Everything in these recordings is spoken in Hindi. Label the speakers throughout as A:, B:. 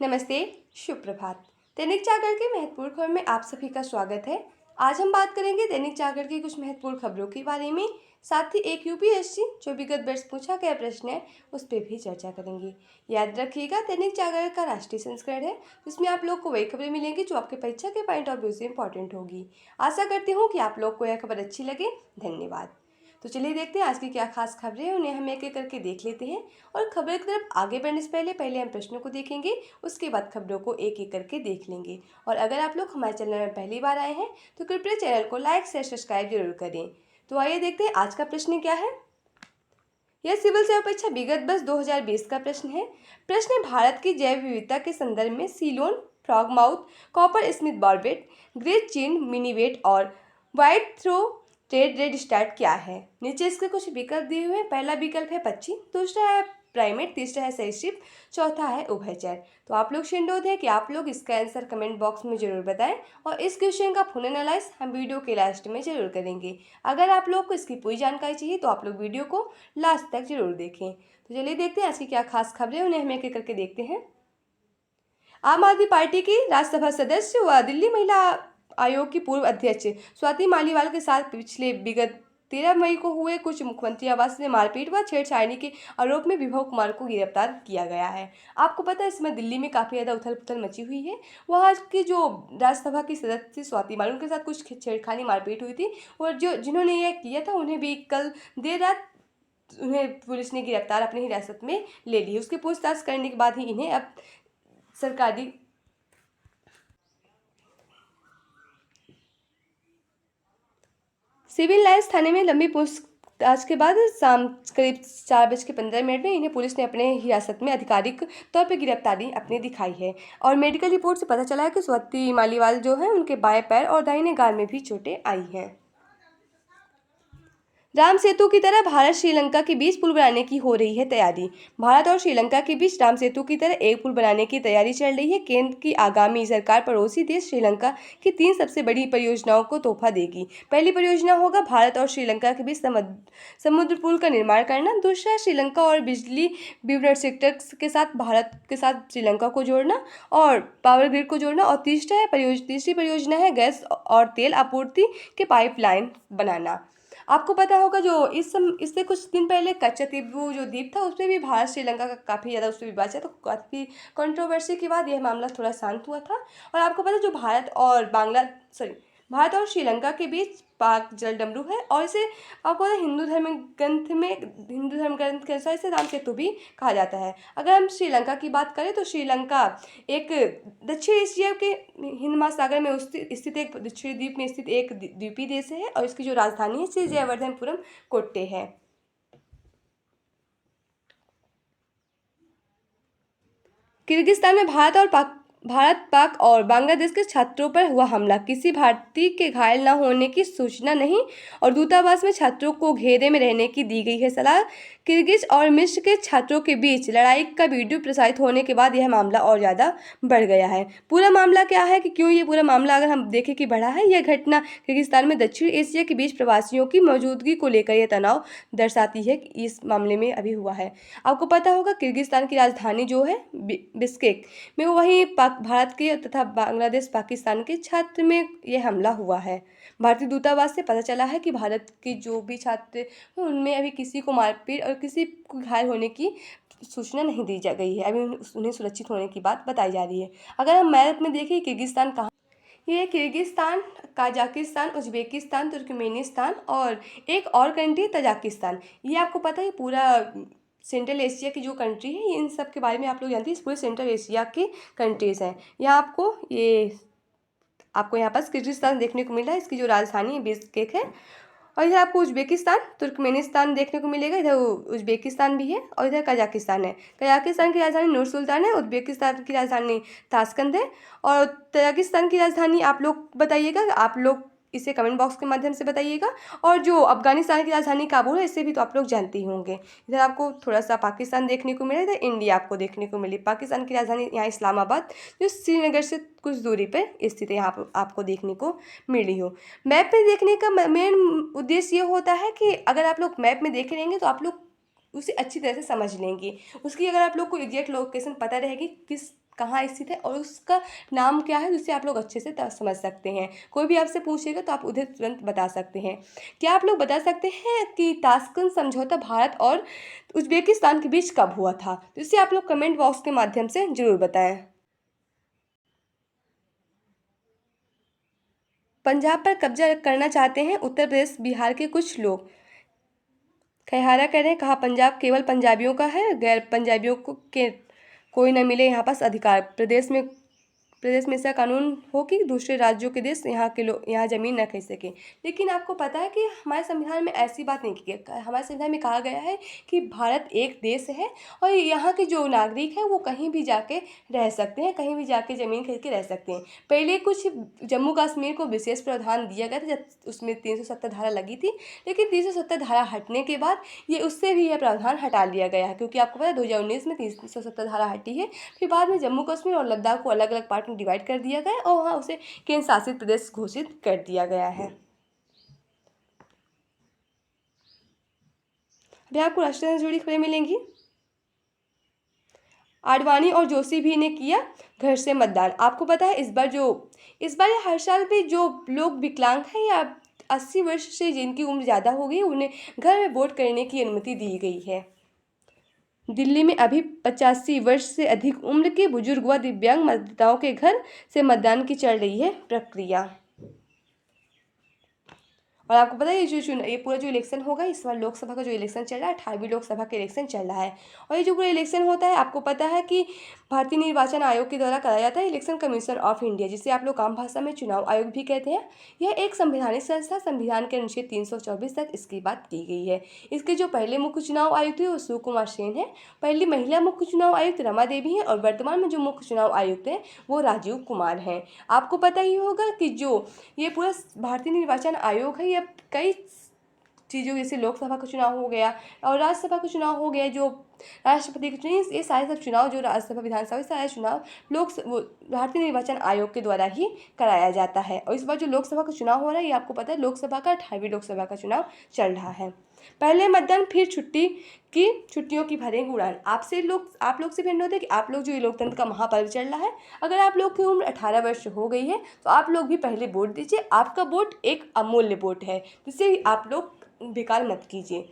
A: नमस्ते, शुभ प्रभात। दैनिक जागरण की महत्वपूर्ण खबर में आप सभी का स्वागत है। आज हम बात करेंगे दैनिक जागरण की कुछ महत्वपूर्ण खबरों के बारे में। साथ ही एक यूपीएससी जो विगत वर्ष पूछा गया प्रश्न है उस पर भी चर्चा करेंगे। याद रखिएगा, दैनिक जागरण का राष्ट्रीय संस्करण है जिसमें आप लोग को वही खबरें मिलेंगी जो आपके परीक्षा के पॉइंट ऑफ व्यू से इंपॉर्टेंट होगी। आशा करती हूँ कि आप लोग को यह खबर अच्छी लगे। धन्यवाद। तो चलिए देखते हैं आज की क्या खास खबरें हैं, उन्हें हम एक एक करके देख लेते हैं। और खबर की तरफ आगे बढ़ने से पहले हम प्रश्नों को देखेंगे, उसके बाद खबरों को एक एक करके देख लेंगे। और अगर आप लोग हमारे चैनल में पहली बार आए हैं तो कृपया चैनल को लाइक शेयर सब्सक्राइब जरूर करें। तो आइए देखते हैं आज का प्रश्न क्या है। यह सिविल सेवा परीक्षा विगत वर्ष 2020 का प्रश्न है। प्रश्न है, भारत की जैव विविधता के संदर्भ में Ceylon, frogmouth, copper Smith बॉर्बेट, great चीन मिनीवेट और व्हाइट थ्रो रेड स्टार्ट क्या है। नीचे इसके कुछ विकल्प दिए हुए हैं। पहला विकल्प है पक्षी, दूसरा है प्राइमेट, तीसरा है सरीसृप, चौथा है उभयचर। तो आप लोग अनुरोध है कि आप लोग इसका आंसर कमेंट बॉक्स में जरूर बताएं और इस क्वेश्चन का फुल एनालाइज हम वीडियो के लास्ट में जरूर करेंगे। अगर आप लोग को इसकी पूरी जानकारी चाहिए तो आप लोग वीडियो को लास्ट तक जरूर देखें। तो चलिए देखते हैं आज की क्या खास खबरें, उन्हें हम एक एक करके देखते हैं। आम आदमी पार्टी की राज्यसभा सदस्य व दिल्ली महिला आयोग की पूर्व अध्यक्ष स्वाति मालीवाल के साथ पिछले विगत 13 मई को हुए कुछ मुख्यमंत्री आवास में मारपीट व छेड़छाड़ी के आरोप में विभव कुमार को गिरफ्तार किया गया है। आपको पता है इसमें दिल्ली में काफ़ी ज़्यादा उथल पुथल मची हुई है। वहाँ की जो राज्यसभा की सदस्य स्वाति माली उनके साथ कुछ छेड़खानी मारपीट हुई थी और जो जिन्होंने यह किया था उन्हें भी कल देर रात उन्हें पुलिस ने गिरफ्तार अपनी हिरासत में ले ली। उसकी पूछताछ करने के बाद ही इन्हें अब सरकारी सिविल लाइन्स थाने में लंबी पूछताछ के बाद शाम करीब 4:15 में इन्हें पुलिस ने अपने हिरासत में आधिकारिक तौर पर गिरफ्तारी अपनी दिखाई है। और मेडिकल रिपोर्ट से पता चला है कि स्वाति मालीवाल जो है उनके बाएं पैर और दाहिने गाल में भी चोटें आई हैं। राम सेतु की तरह भारत श्रीलंका के बीच पुल बनाने की हो रही है तैयारी। भारत और श्रीलंका के बीच राम सेतु की तरह एक पुल बनाने की तैयारी चल रही है। केंद्र की आगामी सरकार पड़ोसी देश श्रीलंका की 3 सबसे बड़ी परियोजनाओं को तोहफा देगी। पहली परियोजना होगा भारत और श्रीलंका के बीच समुद्र पुल का निर्माण करना। दूसरा, श्रीलंका और बिजली वितरण सेक्टर के साथ भारत के साथ श्रीलंका को जोड़ना और पावर ग्रिड को जोड़ना। और तीसरी परियोजना है गैस और तेल आपूर्ति के पाइपलाइन बनाना। आपको पता होगा जो इससे कुछ दिन पहले कच्चतीप जो द्वीप था उस पर भी भारत श्रीलंका का काफ़ी ज़्यादा उस पर विवाद है। तो काफ़ी कंट्रोवर्सी के बाद यह मामला थोड़ा शांत हुआ था। और आपको पता है जो भारत और श्रीलंका के बीच पाक जलडमरू है और इसे आपको पता है हिंदू धर्म ग्रंथ के अनुसार इसे राम सेतु भी कहा जाता है। अगर हम श्रीलंका की बात करें तो श्रीलंका एक दक्षिण एशिया के हिंद महासागर में स्थित एक दक्षिणी द्वीप में स्थित एक द्वीपीय देश है और इसकी जो राजधानी है श्री जयवर्धनपुरम कोट्टे है। किर्गिस्तान में भारत पाक और बांग्लादेश के छात्रों पर हुआ हमला, किसी भारतीय के घायल न होने की सूचना नहीं और दूतावास में छात्रों को घेरे में रहने की दी गई है सलाह। किर्गिज और मिस्र के छात्रों के बीच लड़ाई का वीडियो प्रसारित होने के बाद यह मामला और ज़्यादा बढ़ गया है। पूरा मामला क्या है कि क्यों ये पूरा मामला अगर हम देखें कि बढ़ा है, यह घटना किर्गिस्तान में दक्षिण एशिया के बीच प्रवासियों की मौजूदगी को लेकर यह तनाव दर्शाती है कि इस मामले में अभी हुआ है। आपको पता होगा किर्गिस्तान की राजधानी जो है बिश्केक में, वहीं भारत के तथा बांग्लादेश पाकिस्तान के छात्र में यह हमला हुआ है। भारतीय दूतावास से पता चला है कि भारत के जो भी छात्र हैं उनमें अभी किसी को मारपीट और किसी को घायल होने की सूचना नहीं दी जा गई है। अभी उन्हें सुरक्षित होने की बात बताई जा रही है। अगर हम मैप में देखें किर्गिस्तान कहाँ, ये किर्गिस्तान, कजाकिस्तान, उज्बेकिस्तान, तुर्कमेनिस्तान और एक और कंट्री तजाकिस्तान। ये आपको पता है पूरा सेंट्रल एशिया की जो कंट्री है, इन सब के बारे में आप लोग जानते हैं। इस पूरे सेंट्रल एशिया के कंट्रीज़ हैं। यहाँ आपको यहाँ पास किर्गिस्तान देखने को मिला है, इसकी जो राजधानी है बिश्केक है। और इधर आपको उज्बेकिस्तान, तुर्कमेनिस्तान देखने को मिलेगा। इधर उज्बेकिस्तान भी है और इधर कजाकिस्तान है। कजाकिस्तान की राजधानी नूर सुल्तान है, उज्बेकिस्तान की राजधानी ताशकंद है और तजाकिस्तान की राजधानी आप लोग बताइएगा, आप लोग इसे कमेंट बॉक्स के माध्यम से बताइएगा। और जो अफगानिस्तान की राजधानी काबुल है, इसे भी तो आप लोग जानते ही होंगे। इधर आपको थोड़ा सा पाकिस्तान देखने को मिला, इधर इंडिया आपको देखने को मिली। पाकिस्तान की राजधानी यहाँ इस्लामाबाद जो श्रीनगर से कुछ दूरी पर स्थित है, यहाँ पर आपको देखने को मिली हो। मैप में देखने का मेन उद्देश्य ये होता है कि अगर आप लोग मैप में देखे रहेंगे तो आप लोग उसे अच्छी तरह से समझ लेंगे। उसकी अगर आप लोग को एग्जैक्ट लोकेशन पता रहेगी, किस कहाँ स्थित है और उसका नाम क्या है, जिससे आप लोग अच्छे से समझ सकते हैं। कोई भी आपसे पूछेगा तो आप उधर तुरंत बता सकते हैं। क्या आप लोग बता सकते हैं कि ताशकंद समझौता भारत और उज्बेकिस्तान के बीच कब हुआ था? तो इसे आप लोग कमेंट बॉक्स के माध्यम से जरूर बताएं। पंजाब पर कब्जा करना चाहते हैं उत्तर प्रदेश बिहार के कुछ लोग। खैहारा कह रहे हैं, कहा पंजाब केवल पंजाबियों का है, गैर पंजाबियों को के कोई न मिले यहाँ पास अधिकार। प्रदेश में ऐसा कानून हो कि दूसरे राज्यों के देश यहाँ के लोग यहाँ ज़मीन न खरीद सके। लेकिन आपको पता है कि हमारे संविधान में ऐसी बात नहीं की गई। हमारे संविधान में कहा गया है कि भारत एक देश है और यहाँ के जो नागरिक हैं वो कहीं भी जाके रह सकते हैं, कहीं भी जाके ज़मीन खरीद के रह सकते हैं। पहले कुछ जम्मू कश्मीर को विशेष प्रावधान दिया गया था जब उसमें 370 धारा लगी थी, लेकिन 370 धारा हटने के बाद ये उससे भी यह प्रावधान हटा लिया गया है, क्योंकि आपको पता है 2019 में 370 धारा हटी है। फिर बाद में जम्मू कश्मीर और लद्दाख को अलग अलग पार्ट में डिवाइड कर दिया गया और वहाँ उसे केंद्र शासित प्रदेश घोषित कर दिया गया है। अभी आपको राष्ट्रीय से जुड़ी खबरें मिलेंगी। आडवाणी और जोशी भी ने किया घर से मतदान। आपको पता है इस बार हर साल भी जो लोग विकलांग हैं या 80 वर्ष से जिनकी उम्र ज़्यादा हो गई उन्हें घर में वोट करने की अनुमति दी गई है। दिल्ली में अभी 85 वर्ष से अधिक उम्र के बुजुर्ग व दिव्यांग मतदाताओं के घर से मतदान की चल रही है प्रक्रिया। और आपको पता है ये पूरा जो इलेक्शन होगा इस बार लोकसभा का जो इलेक्शन चल रहा है 18वीं लोकसभा का इलेक्शन चल रहा है। और ये जो पूरा इलेक्शन होता है आपको पता है कि भारतीय निर्वाचन आयोग के द्वारा कराया जाता है, इलेक्शन कमीशन ऑफ इंडिया, जिसे आप लोग आम भाषा में चुनाव आयोग भी कहते हैं। यह एक संवैधानिक संस्था, संविधान के अनुच्छेद 324 तक इसकी बात की गई है। इसके जो पहले मुख्य चुनाव आयुक्त थे वो सुकुमार सेन है, पहली महिला मुख्य चुनाव आयुक्त रमा देवी हैं और वर्तमान में जो मुख्य चुनाव आयुक्त हैं वो राजीव कुमार हैं। आपको पता ही होगा कि जो ये पूरा भारतीय निर्वाचन आयोग है, यह कई चीज़ों जैसे लोकसभा का चुनाव हो गया और राज्यसभा का चुनाव हो गया, जो राष्ट्रपति के चुनाव, ये सारे सब चुनाव जो राज्यसभा विधानसभा सारे चुनाव भारतीय निर्वाचन आयोग के द्वारा ही कराया जाता है। और इस बार जो लोकसभा का चुनाव हो रहा है ये आपको पता है लोकसभा का 18वीं लोकसभा का चुनाव चल रहा है। पहले मतदान फिर छुट्टियों की भरेंगे उड़ान। आप लोग से विनती है कि आप लोग जो ये लोकतंत्र का महापर्व चल रहा है, अगर आप लोग की उम्र 18 वर्ष हो गई है तो आप लोग भी पहले वोट दीजिए। आपका वोट एक अमूल्य वोट है, जिसे आप लोग बेकार मत कीजिए।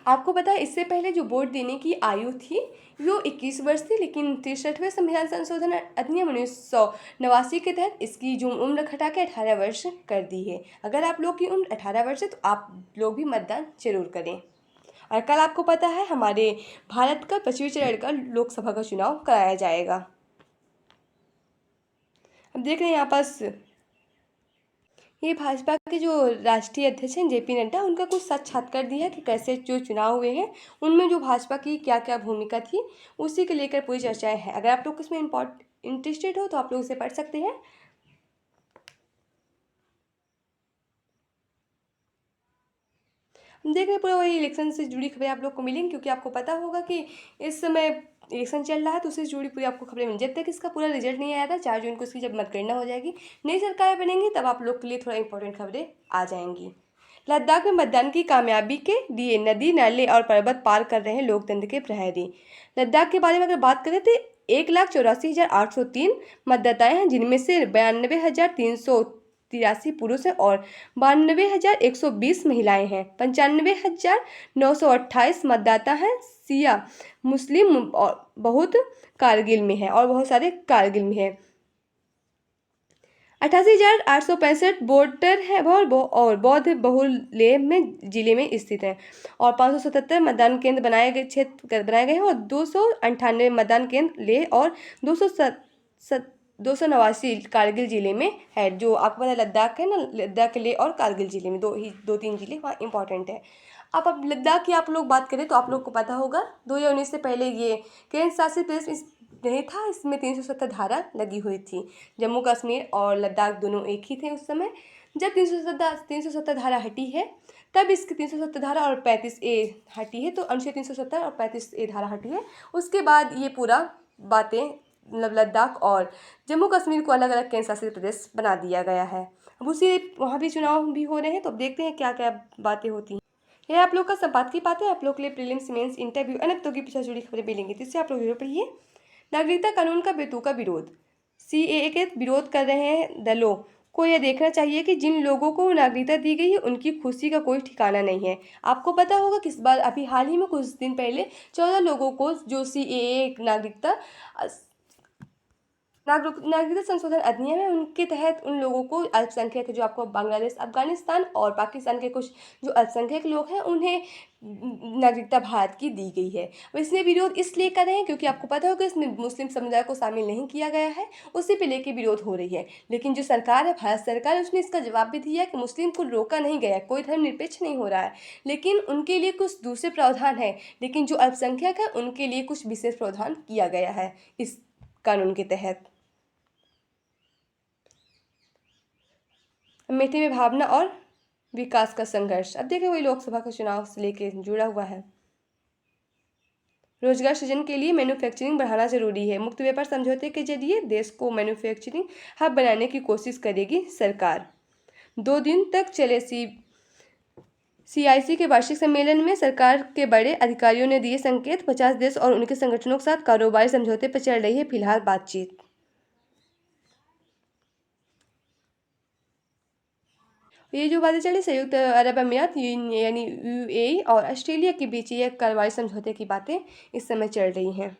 A: आपको पता है इससे पहले जो वोट देने की आयु थी वो 21 वर्ष थी, लेकिन 63वें संविधान संशोधन अधिनियम 1989 के तहत इसकी जो उम्र घटा के 18 वर्ष कर दी है। अगर आप लोग की उम्र 18 वर्ष है तो आप लोग भी मतदान जरूर करें। और कल आपको पता है हमारे भारत का 25वें चरण का लोकसभा का चुनाव कराया जाएगा। अब देख रहे हैं यहाँ पास ये भाजपा के जो राष्ट्रीय अध्यक्ष हैं जेपी नड्डा, उनका कुछ साक्षात्कार दिया है कि कैसे जो चुनाव हुए हैं उनमें जो भाजपा की क्या क्या भूमिका थी उसी के लेकर पूरी चर्चाएं हैं। अगर आप लोग इसमें इंटरेस्टेड हो तो आप लोग इसे पढ़ सकते हैं। हम देख रहे हैं पूरा वही इलेक्शन से जुड़ी खबरें आप लोग को मिलेंगी, क्योंकि आपको पता होगा कि इस समय इलेक्शन चल रहा है तो उससे जुड़ी पूरी आपको खबरें मिल। जब तक इसका पूरा रिजल्ट नहीं आया था 4 जून को इसकी जब मतगणना हो जाएगी, नई सरकारें बनेंगी, तब आप लोग के लिए थोड़ा इंपॉर्टेंट खबरें आ जाएंगी। लद्दाख में मतदान की कामयाबी के लिए नदी नाले और पर्वत पार कर रहे हैं लोकतंत्र के प्रहरी। लद्दाख के बारे में अगर बात करें तो 1,84,803 मतदाताएं हैं, जिनमें से 92,383 पुरुष हैं और 92,120 महिलाएं हैं। 95,928 मतदाता हैं शिया मुस्लिम और बहुत सारे कारगिल में है। 88,865 वोटर हैं और बौद्ध बहुल जिले में स्थित हैं और 577 मतदान केंद्र बनाए गए हैं और 298 मतदान केंद्र लेह और 289 कारगिल जिले में है। जो आपको पता लद्दाख है ना, लद्दाख लेह और कारगिल जिले में 2-3 जिले वहाँ इंपॉर्टेंट है। अब लद्दाख की आप लोग बात करें तो आप लोग को पता होगा 2019 से पहले ये केंद्र शासित प्रदेश नहीं था, इसमें 370 धारा लगी हुई थी। जम्मू कश्मीर और लद्दाख दोनों एक ही थे उस समय। जब 370 धारा हटी है तब इसकी 370 धारा और 35A हटी है, तो अनुच्छेद 370 और 35A धारा हटी है। उसके बाद ये पूरा बातें लद्दाख और जम्मू कश्मीर को अलग अलग केंद्र शासित प्रदेश बना दिया गया है। अब वहाँ भी चुनाव भी हो रहे हैं, तो अब देखते हैं क्या क्या बातें होती हैं। यह आप लोग का संपादकीय बातें आप लोग के लिए प्रीलिम्स मेंस इंटरव्यू अनेक तो की पीछे जुड़ी खबरें मिलेंगी, तो इससे आप लोग जरूर पढ़िए। नागरिकता कानून का बेतुका विरोध। सीएए के विरोध कर रहे हैं दलों को यह देखना चाहिए कि जिन लोगों को नागरिकता दी गई है उनकी खुशी का कोई ठिकाना नहीं है। आपको पता होगा कि इस बार अभी हाल ही में कुछ दिन पहले 14 लोगों को जो सीएए नागरिकता संशोधन अधिनियम है उनके तहत उन लोगों को अल्पसंख्यक जो आपको बांग्लादेश, अफगानिस्तान और पाकिस्तान के कुछ जो अल्पसंख्यक लोग हैं उन्हें नागरिकता भारत की दी गई है। और इसमें विरोध इसलिए कर रहे हैं क्योंकि आपको पता होगा इसमें मुस्लिम समुदाय को शामिल नहीं किया गया है, उसी पे लेके विरोध हो रही है। लेकिन जो सरकार है, भारत सरकार, उसने इसका जवाब भी दिया कि मुस्लिम को रोका नहीं गया, कोई धर्मनिरपेक्ष नहीं हो रहा है, लेकिन उनके लिए कुछ दूसरे प्रावधान है। लेकिन जो अल्पसंख्यक है उनके लिए कुछ विशेष प्रावधान किया गया है इस कानून के तहत। अमेठी में भावना और विकास का संघर्ष। अब देखें वही लोकसभा का चुनाव से लेके जुड़ा हुआ है। रोजगार सृजन के लिए मैन्युफैक्चरिंग बढ़ाना जरूरी है। मुक्त व्यापार समझौते के जरिए देश को मैन्युफैक्चरिंग हब बनाने की कोशिश करेगी सरकार। 2 दिन तक चले सीआईसी के वार्षिक सम्मेलन में सरकार के बड़े अधिकारियों ने दिए संकेत। 50 देश और उनके संगठनों के साथ कारोबारी समझौते पर चल रही है फिलहाल बातचीत। ये जो बातें चली संयुक्त अरब अमीरात यानी यूएई और ऑस्ट्रेलिया के बीच ये कारोबारी समझौते की बातें इस समय चल रही हैं।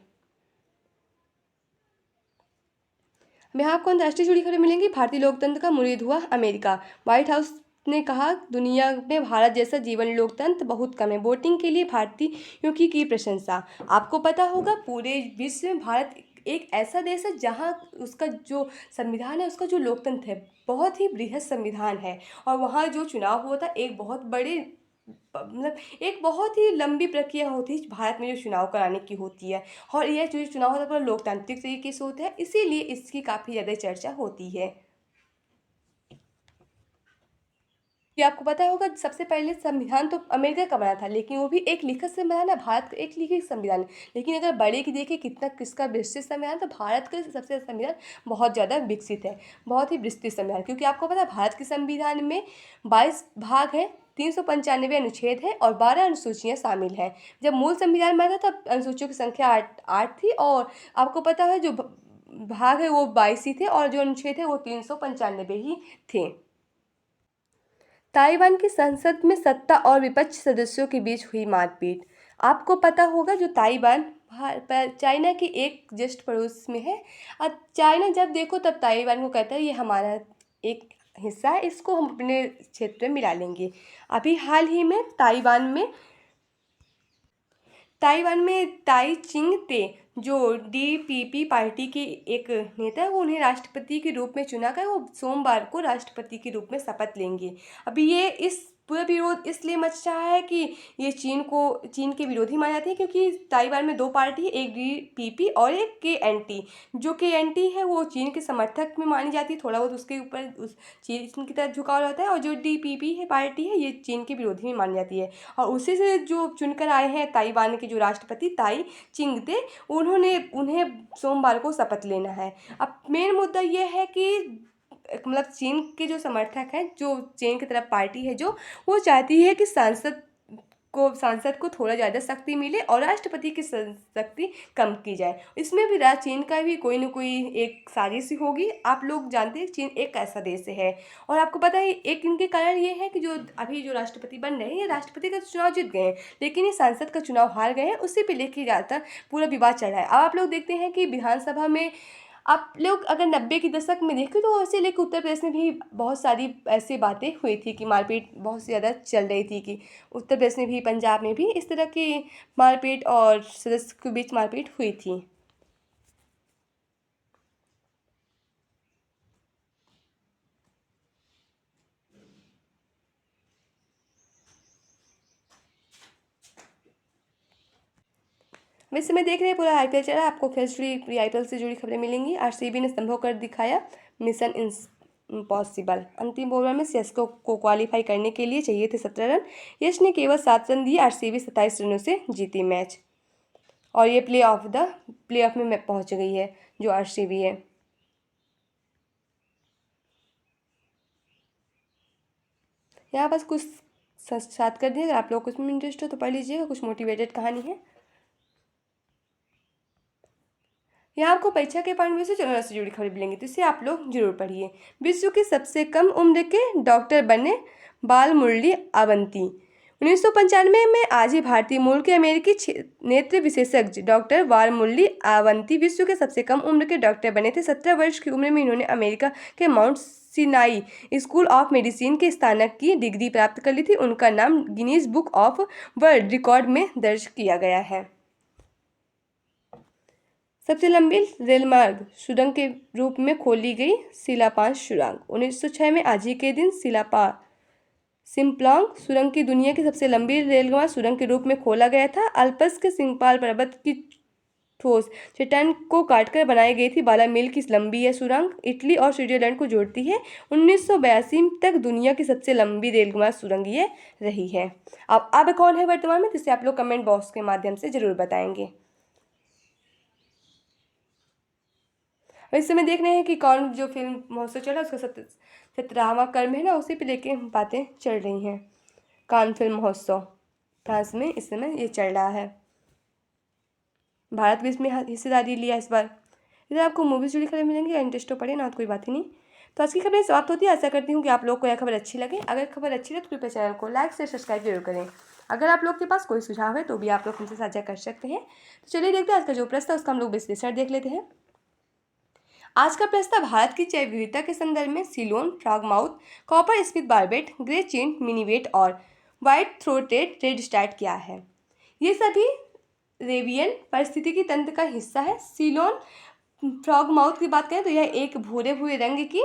A: यहाँ आपको अंतर्राष्ट्रीय जुड़ी खबरें मिलेंगी। भारतीय लोकतंत्र का मुरीद हुआ अमेरिका। व्हाइट हाउस ने कहा दुनिया में भारत जैसा जीवन लोकतंत्र बहुत कम है। वोटिंग के लिए भारतीयों की प्रशंसा। आपको पता होगा पूरे विश्व में भारत एक ऐसा देश है जहाँ उसका जो संविधान है, उसका जो लोकतंत्र है, बहुत ही बृहद संविधान है। और वहाँ जो चुनाव होता है एक बहुत बड़े मतलब एक बहुत ही लंबी प्रक्रिया होती है भारत में जो चुनाव कराने की होती है। और यह जो चुनाव होता है पूरा लोकतांत्रिक तरीके से होता है, इसीलिए इसकी काफ़ी ज़्यादा चर्चा होती है। ये आपको पता होगा सबसे पहले संविधान तो अमेरिका का बना था, लेकिन वो भी एक लिखित संविधान है। भारत का एक लिखित संविधान, लेकिन अगर बड़े की देखें कितना किसका विस्तृत संविधान, तो भारत का सबसे संविधान बहुत ज़्यादा विकसित है, बहुत ही विस्तृत संविधान। क्योंकि आपको पता है भारत के संविधान में 22 भाग हैं, 395 अनुच्छेद हैं और 12 अनुसूचियाँ शामिल हैं। जब मूल संविधान बना था तब अनुसूचियों की संख्या आठ थी और आपको पता है जो भाग है वो 22 ही थे और जो अनुच्छेद है वो 395 ही थे। ताइवान की संसद में सत्ता और विपक्ष सदस्यों के बीच हुई मारपीट। आपको पता होगा जो ताइवान चाइना के एक जस्ट पड़ोस में है। और चाइना जब देखो तब ताइवान को कहता है ये हमारा एक हिस्सा है, इसको हम अपने क्षेत्र में मिला लेंगे। अभी हाल ही में ताइवान में ताई चिंग ते जो डीपीपी पार्टी के एक नेता है, वो उन्हें राष्ट्रपति के रूप में चुना गया। वो सोमवार को राष्ट्रपति के रूप में शपथ लेंगे। अभी ये इस पूरा विरोध इसलिए मच रहा है कि ये चीन के विरोधी माने जाते हैं, क्योंकि ताइवान में 2 पार्टी है, एक डीपीपी और एक केएनटी। जो केएनटी है वो चीन के समर्थक में मानी जाती है, थोड़ा बहुत उसके ऊपर उस चीन की तरफ झुकाव रहता है। और जो डीपीपी है पार्टी है ये चीन के विरोधी में मानी जाती है। और उसी से जो चुनकर आए हैं ताइवान के जो राष्ट्रपति ताई चिंगते, उन्हें सोमवार को शपथ लेना है। अब मेन मुद्दा यह है कि मतलब चीन के जो समर्थक हैं, जो चीन की तरफ पार्टी है, जो वो चाहती है कि सांसद को थोड़ा ज़्यादा शक्ति मिले और राष्ट्रपति की शक्ति कम की जाए। इसमें भी चीन का भी कोई ना कोई एक साजिश होगी। आप लोग जानते हैं चीन एक ऐसा देश है। और आपको पता है एक इनके कारण ये है कि जो अभी जो राष्ट्रपति बन रहे हैं, राष्ट्रपति का चुनाव जीत गए हैं, लेकिन ये सांसद का चुनाव हार गए हैं। उसी पे लेके ज़्यादातर पूरा विवाद चल रहा है। अब आप लोग देखते हैं कि विधानसभा में आप लोग अगर 90 के दशक में देखें तो ऐसे लेकर उत्तर प्रदेश में भी बहुत सारी ऐसी बातें हुई थी कि मारपीट बहुत ज़्यादा चल रही थी, कि उत्तर प्रदेश में भी, पंजाब में भी इस तरह की मारपीट और सदस्य के बीच मारपीट हुई थी। वैसे मैं देख रहे हैं पूरा आईपीएल चल रहा है। आपको खेल से जुड़ी आईपीएल से जुड़ी खबरें मिलेंगी। आरसीबी ने संभव कर दिखाया मिशन इम्पॉसिबल। अंतिम ओवर में सीएसके को क्वालिफाई करने के लिए चाहिए थे 17 रन। यश ने केवल 7 रन दिए। आरसीबी 27 रनों से जीती मैच और ये प्ले ऑफ में पहुंच गई है जो आरसीबी है। यहाँ बस कुछ साथ कर दिए। अगर आप लोग कुछ में इंटरेस्ट हो तो पढ़ लीजिएगा, कुछ मोटिवेटेड कहानी है। यहाँ आपको परीक्षा के पॉइंट से जनरल से जुड़ी खबरें मिलेंगी, तो इसे आप लोग जरूर पढ़िए। विश्व की सबसे कम उम्र के डॉक्टर बने बाल मुरली अवंती। 1995 में आज ही भारतीय मूल के अमेरिकी नेत्र विशेषज्ञ डॉक्टर बालमुरली अवंती विश्व के सबसे कम उम्र के डॉक्टर बने थे। 17 वर्ष की उम्र में इन्होंने अमेरिका के Mount Sinai school of medicine के स्नातक की डिग्री प्राप्त कर ली थी। उनका नाम Guinness book of world record में दर्ज किया गया है। सबसे लंबी रेलमार्ग सुरंग के रूप में खोली गई सिलापास सुरंग। 1906 में आज ही के दिन सिम्प्लॉन्ग सुरंग की दुनिया की सबसे लंबी रेलमार्ग सुरंग के रूप में खोला गया था। अल्प्स के सिंगपाल पर्वत की ठोस चट्टान को काटकर बनाई गई थी। 12 मील की लंबी यह सुरंग इटली और स्विट्जरलैंड को जोड़ती है। 1982 तक दुनिया की सबसे लंबी रेलमार्ग सुरंग ये रही है। अब कौन है वर्तमान में, जिसे आप लोग कमेंट बॉक्स के माध्यम से जरूर बताएंगे। इस समय देख रहे हैं कि कौन जो फिल्म महोत्सव चल रहा है उसका 17वां कर्म है ना, उसी पे लेके बातें चल रही हैं। कान फिल्म महोत्सव फ्रांस में इस समय ये चल रहा है। भारत भी इसमें हिस्सेदारी लिया इस बार। इधर आपको मूवी जुड़ी खबरें मिलेंगी, इंटरेस्ट तो पड़े ना तो कोई बात ही नहीं। तो आज की खबरें समाप्त होती है। आशा करती हूँ कि आप लोग को यह खबर अच्छी लगे। अगर खबर अच्छी लगे तो कृपया चैनल को लाइक से सब्सक्राइब जरूर करें। अगर आप लोग के पास कोई सुझाव है तो भी आप लोग हमसे साझा कर सकते हैं। तो चलिए देखते हैं आज का जो प्रश्न है उसका हम लोग विश्लेषण देख लेते हैं। आज का प्रश्न भारत की जैव विविधता के संदर्भ में Ceylon, frogmouth, coppersmith barbet, grey chinned minivet और व्हाइट थ्रोटेड रेडस्टार्ट क्या है? ये सभी रेवियन पारिस्थितिकी तंत्र का हिस्सा है। सीलोन फ्रॉगमाउथ की बात करें तो यह एक भूरे भूरे रंग की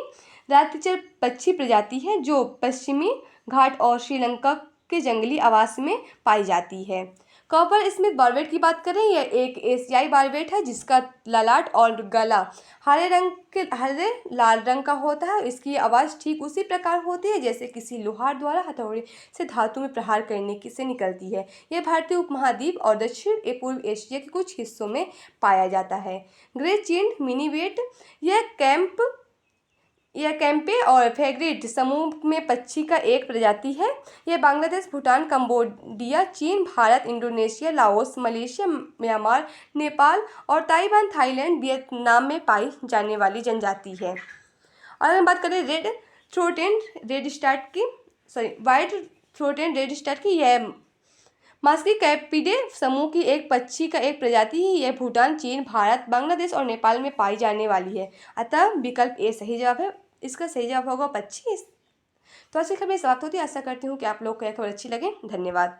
A: रात्रिचर पक्षी प्रजाति है जो पश्चिमी घाट और श्रीलंका के जंगली आवास में पाई जाती है। कॉपर स्मिथ बार्बेट की बात करें, यह एक एशियाई बार्बेट है जिसका ललाट और गला हरे लाल रंग का होता है। इसकी आवाज़ ठीक उसी प्रकार होती है जैसे किसी लोहार द्वारा हथौड़े से धातु में प्रहार करने से निकलती है। यह भारतीय उपमहाद्वीप और दक्षिण पूर्व एशिया के कुछ हिस्सों में पाया जाता है। ग्रे चिंट मिनीवेट यह कैंपे और फेग्रिड समूह में पक्षी का एक प्रजाति है। यह बांग्लादेश, भूटान, कंबोडिया, चीन, Bharat, Indonesia, Laos, Malaysia, Myanmar, Nepal और ताइवान, थाईलैंड, वियतनाम में पाई जाने वाली जनजाति है। और हम बात करें वाइट थ्रोटेड रेडस्टार्ट की, यह मास्की कैपिडे समूह की एक पक्षी का एक प्रजाति है। यह भूटान, चीन, भारत, बांग्लादेश और नेपाल में पाई जाने वाली है। अतः विकल्प ए सही जवाब है। इसका सही जवाब होगा 25। तो आज की खबरें समाप्त होती है। आशा करती हूँ कि आप लोग को यह खबर अच्छी लगे। धन्यवाद।